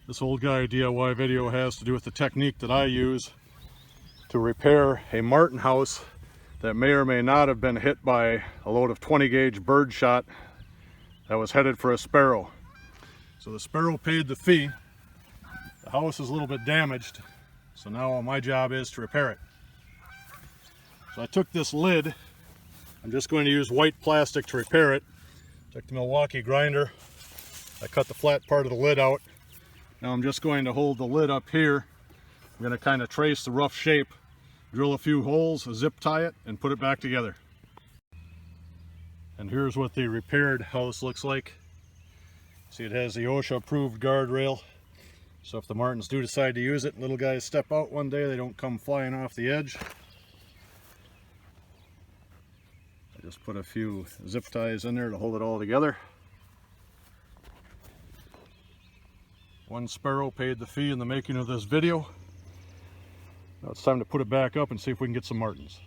This old guy DIY video has to do with the technique that I use to repair a martin house that may or may not have been hit by a load of 20 gauge bird shot that was headed for a sparrow. So the sparrow paid the fee. The house is a little bit damaged, so now my job is to repair it. So I took this lid. I'm just going to use white plastic to repair it. Took the Milwaukee grinder. I cut the flat part of the lid out. Now I'm just going to hold the lid up here. I'm going to kind of trace the rough shape, drill a few holes, zip tie it, and put it back together. And here's what the repaired house looks like. See, it has the OSHA approved guardrail. So if the martins do decide to use it, little guys step out one day, they don't come flying off the edge. I just put a few zip ties in there to hold it all together. One sparrow paid the fee in the making of this video. Now it's time to put it back up and see if we can get some martins.